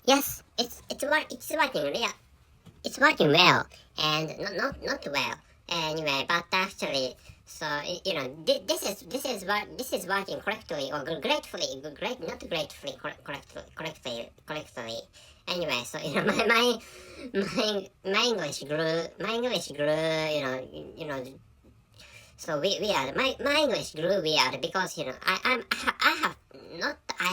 Yes, it's working it's working well, and not well anyway. But actually, so this is working correctly or gratefully, great not gratefully, correctly. Anyway, so my English grew. So we are my English grew weird because I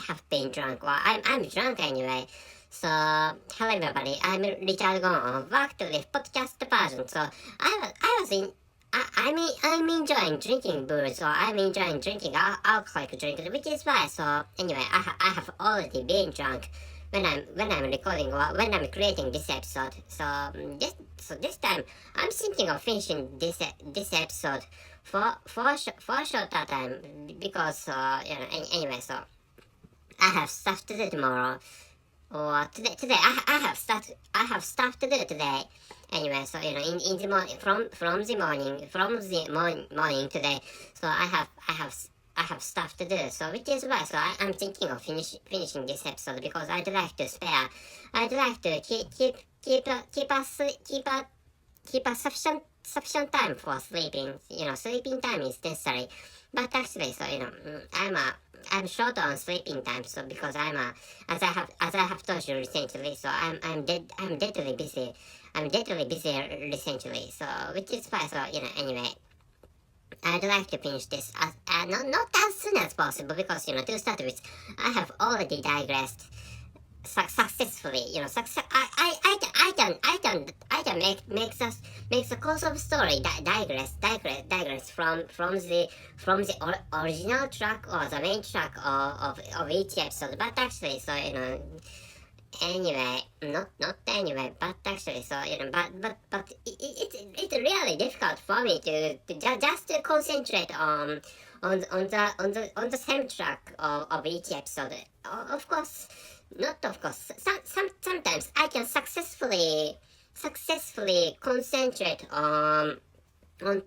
have been drunk. Well, I'm drunk anyway. So hello everybody, I'm Richard Gon, back to the podcast version. So I was in. I'm enjoying drinking booze, so I'm enjoying drinking alcoholic drinks, which is why. So anyway, I have already been drunk when I'm recording or when I'm creating this episode. So this time I'm thinking of finishing this episode for a shorter time because anyway. So I have stuff to do tomorrow. Or today I have stuff to do today. Anyway, so in the morning from the morning today. So I have stuff to do. So which is why I'm thinking of finishing this episode because I'd like to keep a sufficient time for sleeping. Sleeping time is necessary. But actually, so I'm short on sleeping time. So because as I have told you recently, so I'm deadly busy. I'm deadly busy recently. So which is why, so anyway, I'd like to finish this not as soon as possible because to start with, I have already digressed successfully. I can make the course of story digress from the original track or the main track of each episode. But actually, so anyway, not anyway, but actually, so but it's really difficult for me to just to concentrate on the same track of each episode. Of course, not of course. Sometimes I can successfully concentrate on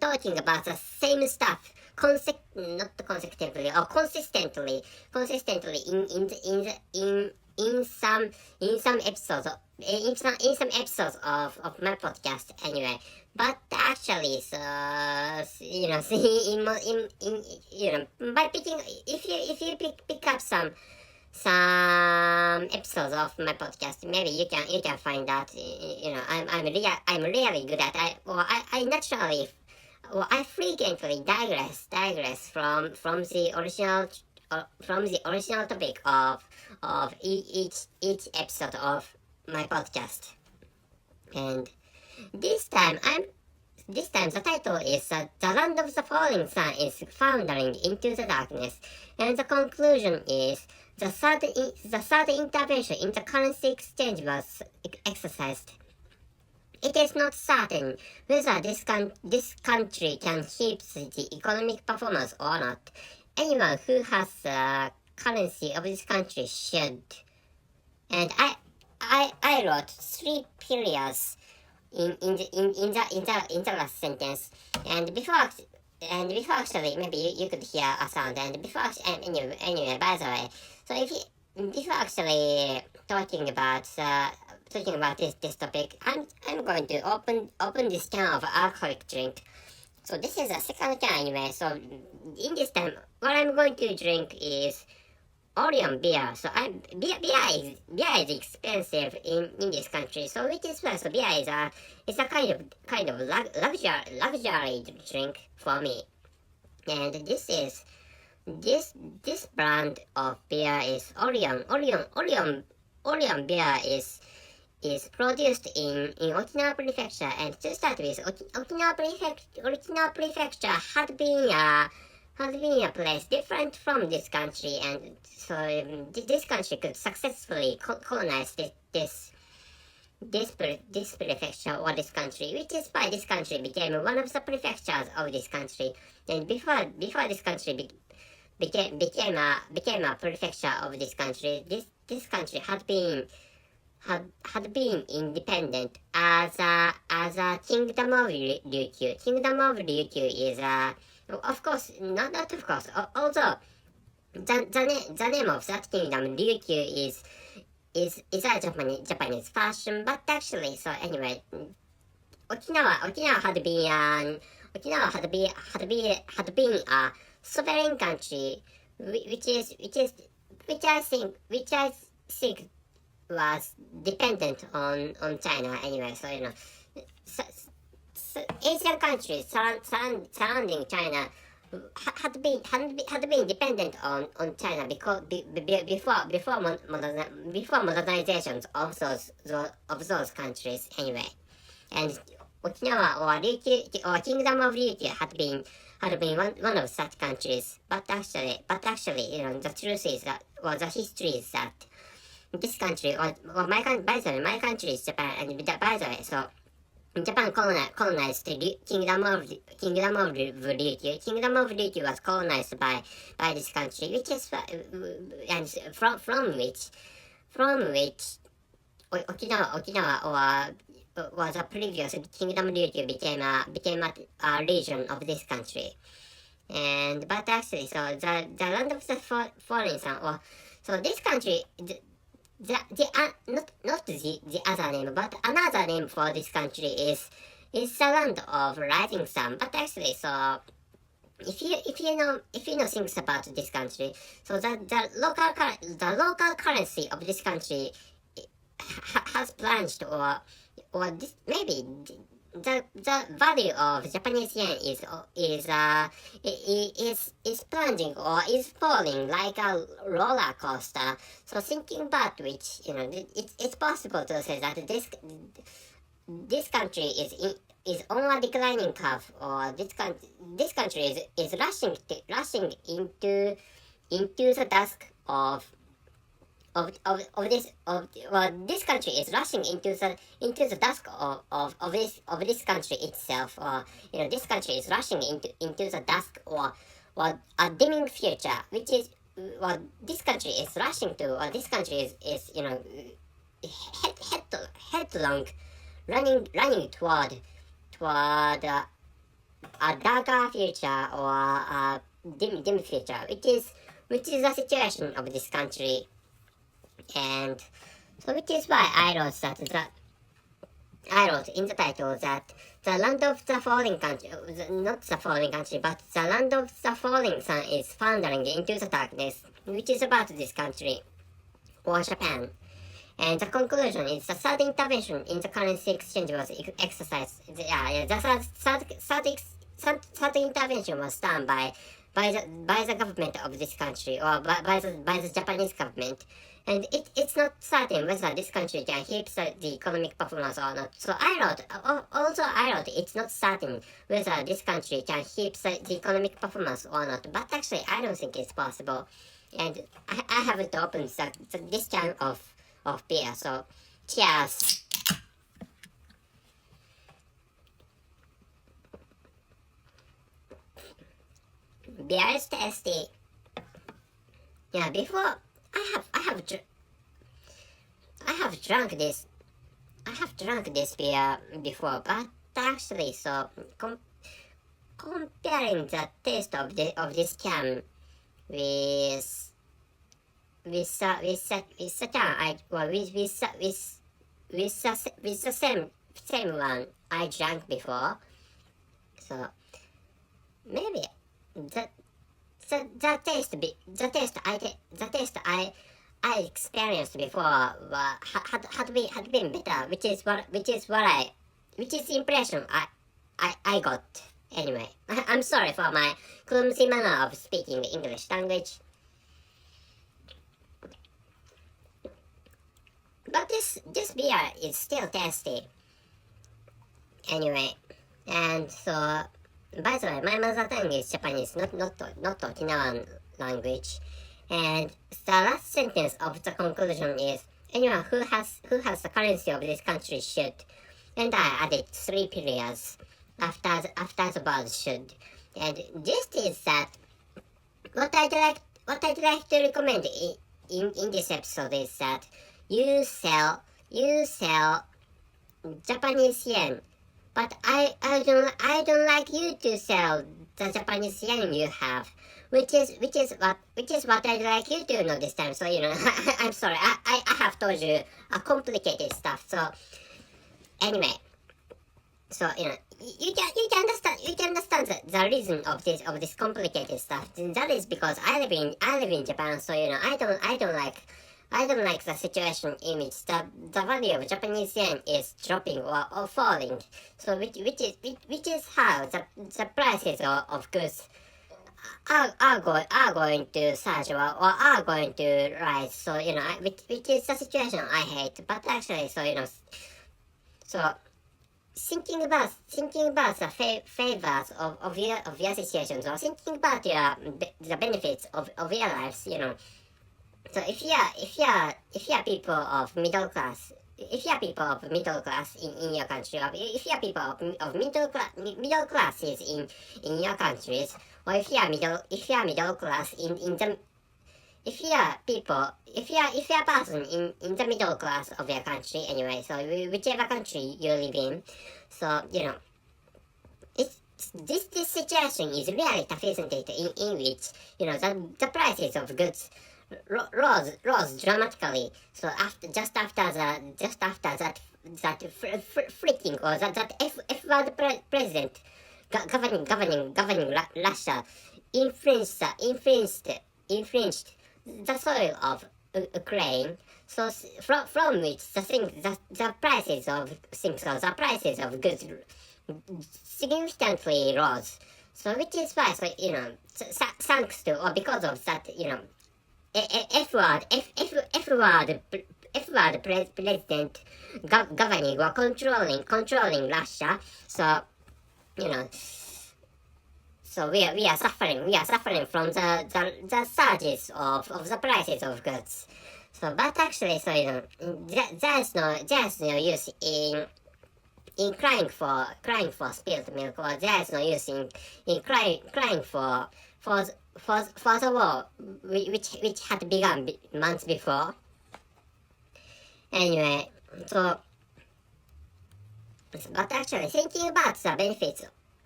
talking about the same stuff not consecutively or consistently in some episodes of my podcast anyway. But actually, so by picking, if you pick up some episodes of my podcast, maybe you can find out. I'm really good at I frequently digress from the original topic of each episode of my podcast. And this time the title is The Land of the Falling Sun is Foundering into the Darkness, and the conclusion is the third intervention in the currency exchange was exercised. It is not certain whether this country can keep the economic performance or not. Anyone who has the currency of this country should. And I wrote 3 periods in the last sentence. And before actually, maybe you could hear a sound. And anyway, by the way, so before actually talking about this topic, I'm going to open this can of alcoholic drink. So this is a second can anyway. So in this time, what I'm going to drink is Orion beer. So beer is expensive in this country. So which is why, so beer is a kind of luxury drink for me. And this brand of beer is Orion. Orion beer is produced in Okinawa Prefecture, and to start with, Okinawa Prefecture had been a place different from this country, and so this country could successfully colonize this prefecture or this country, which is why this country became one of the prefectures of this country. And before this country became a prefecture of this country, this country had been independent as a kingdom of Ryukyu. Kingdom of Ryukyu is of course not of course. Although the name of that kingdom Ryukyu is a Japanese fashion, but actually, so anyway, Okinawa had been a sovereign country, which I think was dependent on China anyway. So so, Asian countries surrounding China had been dependent on China because before modernizations of those countries anyway. And Okinawa or Ryukyu or Kingdom of Ryukyu had been one of such countries. But actually, the truth is that, or the history is that this country, or by the way, my country is Japan, and by the way, so Japan colonized the Kingdom of Ryukyu. Kingdom of Ryukyu was colonized by this country, which is and from which Okinawa was a previous Kingdom Ryukyu became a region of this country. And but actually, so the land of the fallen sun, or so this country. Not the other name, but another name for this country is the land of rising sun. But actually, so if you know things about this country, so the local currency of this country has plunged, or this, maybe the value of Japanese yen is plunging or is falling like a roller coaster. So thinking back, which it's possible to say that this country is on a declining curve, or this country is rushing into the dusk this country is rushing into the dusk of this country itself, or this country is rushing into the dusk, or a dimming future, which is what this country is rushing to, or this country is headlong running toward a darker future, or a dim future, which is the situation of this country. And so which is why I wrote in the title that the land of the falling country, not the falling country, but the land of the falling sun is foundering into the darkness, which is about this country, or Japan. And the conclusion is the third intervention in the currency exchange was exercised. The third intervention was done by the government of this country, or by the Japanese government. And it's not certain whether this country can keep the economic performance or not. So I wrote it's not certain whether this country can keep the economic performance or not. But actually, I don't think it's possible. And I haven't opened this can of beer. So cheers. Beer is tasty. Yeah, before I have drunk this beer before, but actually, so comparing the taste of this can with the same one I drank before, so maybe the taste I experienced before had been better, which is the impression I got anyway. I'm sorry for my clumsy manner of speaking the English language. But this beer is still tasty anyway. And so, by the way, my mother tongue is Japanese, not Okinawan language. And the last sentence of the conclusion is, anyone who has the currency of this country should. And I added 3 periods after the word should. And this is that what I'd like to recommend in this episode is that you sell Japanese yen, but I don't like you to sell the Japanese yen you have, which is what I'd like you to know this time. So I'm sorry, I have told you a complicated stuff. So anyway, so you can understand the reason of this complicated stuff. That is because I live in Japan. So I don't like the situation in which the value of Japanese yen is dropping or falling. So which is how the prices of goods are going to surge or are going to rise. So which is the situation I hate. But actually, so thinking about the favors of your situations, or thinking about the benefits of your lives. So if you're people of middle class, in your country, or if you're people of middle classes in your countries, or if you're middle class in the if you're a person in the middle class of your country anyway, so whichever country you live in, so it's this situation is really tough, isn't it? In which the prices of goods rose dramatically. So after that freaking, or that F word president governing Russia infringed the soil of Ukraine. So from which the prices of things, or the prices of goods significantly rose. So which is why, thanks to, or because of that, F word president governing or controlling Russia. So so we are suffering from the surges of the prices of goods. So but actually, there's no use in crying for spilled milk, or there's no use in crying for the war which had begun months before. Anyway, but actually, thinking about the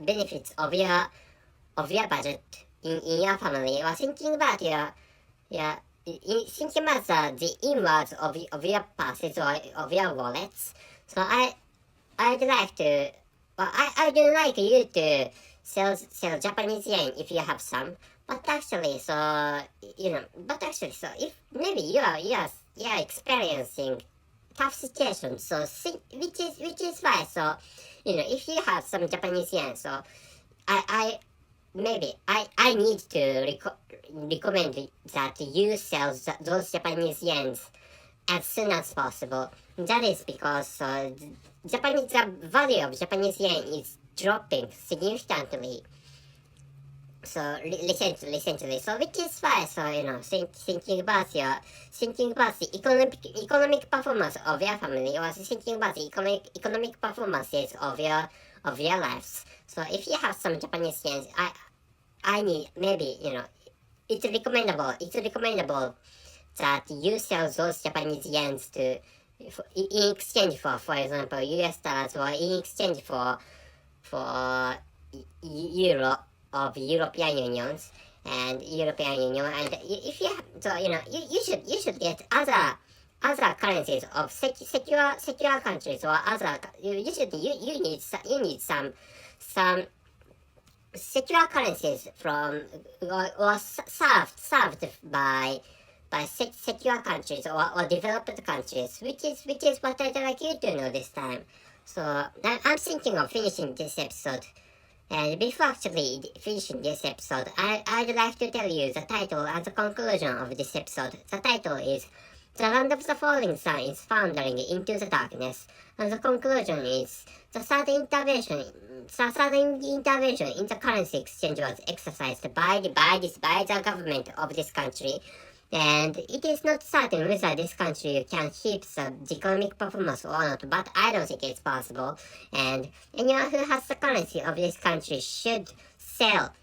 benefits of your budget in your family, or thinking about thinking about the inwards of your purses, or of your wallets. So I'd like to, well, I would like you to sell Japanese yen if you have some. But actually, so if maybe you are experiencing tough situations, so which is why, so if you have some Japanese yen, so I need to recommend that you sell those Japanese yens as soon as possible. That is because the value of Japanese yen is dropping significantly. So recently, so which is why, thinking about the economic performance of your family, or thinking about the economic performances of your lives. So if you have some Japanese yen, I need, maybe it's recommendable that you sell those Japanese yens in exchange for example, US dollars, or in exchange for euro of European Union, and if you you should get other currencies of secure countries, or other you need some secure currencies from, or served by secure countries, or developed countries, which is what I'd like you to know this time. So I'm thinking of finishing this episode. And before actually finishing this episode, I'd like to tell you the title and the conclusion of this episode. The title is "The Land of the Falling Sun is Foundering into the Darkness," and the conclusion is the sudden intervention in the currency exchange was exercised by the government of this country. And it is not certain whether this country can keep the economic performance or not, but I don't think it's possible. And anyone who has the currency of this country should sell.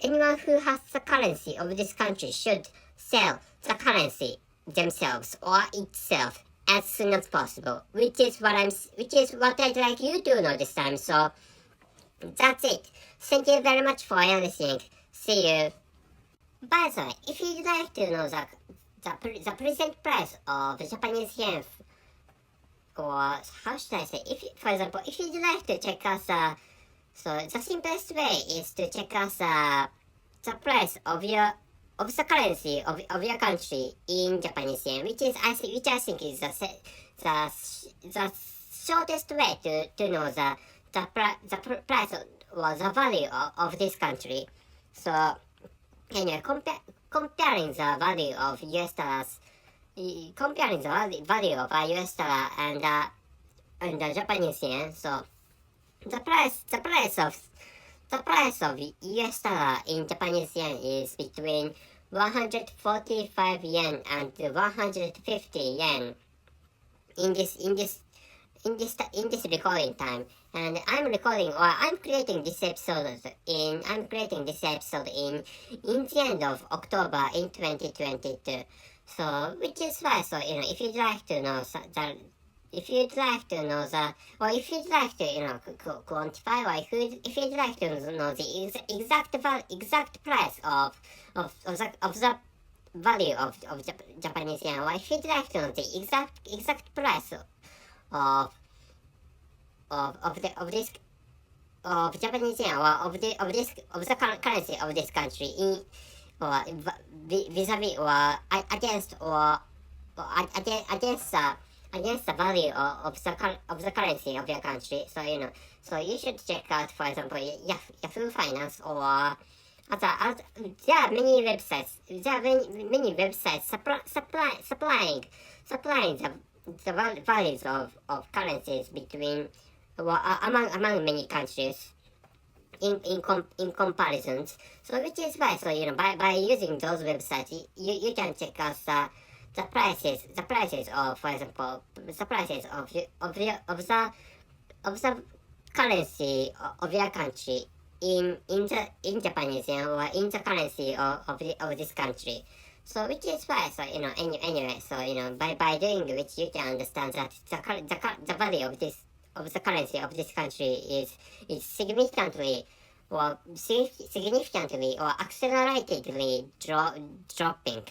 Anyone who has the currency of this country should sell the currency themselves or itself as soon as possible. Which is what I'd like you to know this time. So That's it. Thank you very much for listening. See you. By the way, if you'd like to know the present price of Japanese yen, or how should I say, if for example, if you'd like to check us, so the simplest way is to check us the price of the currency of your country in Japanese yen, which I think is the shortest way to know the price or the value of this country. So anyway, comparing the value of US dollars, comparing the value of US dollar and the Japanese yen. So the price of US dollar in Japanese yen is between 145 yen and 150 yen in this recording time. And I'm creating this episode in the end of October in 2022. So which is why, so if you'd like to know if you'd like to know or if you'd like to quantify, or if you'd like to know the exact price of the value of Japanese yen, or if you'd like to know the exact price of this of Japanese yen, or of the currency of this country in or vis-a-vis or against against the value of the currency of your country. So so you should check out, for example, Yahoo Finance, or there are many websites. There are many websites supplying the values of currencies between among many countries in comparisons. So which is why, so by using those websites, you can check out the prices of, for example, the prices of the currency of your country in Japanese yen, or in the currency of this country. So which is why, so anyway, so by doing which, you can understand that the value of the currency of this country is significantly or acceleratedly dropping.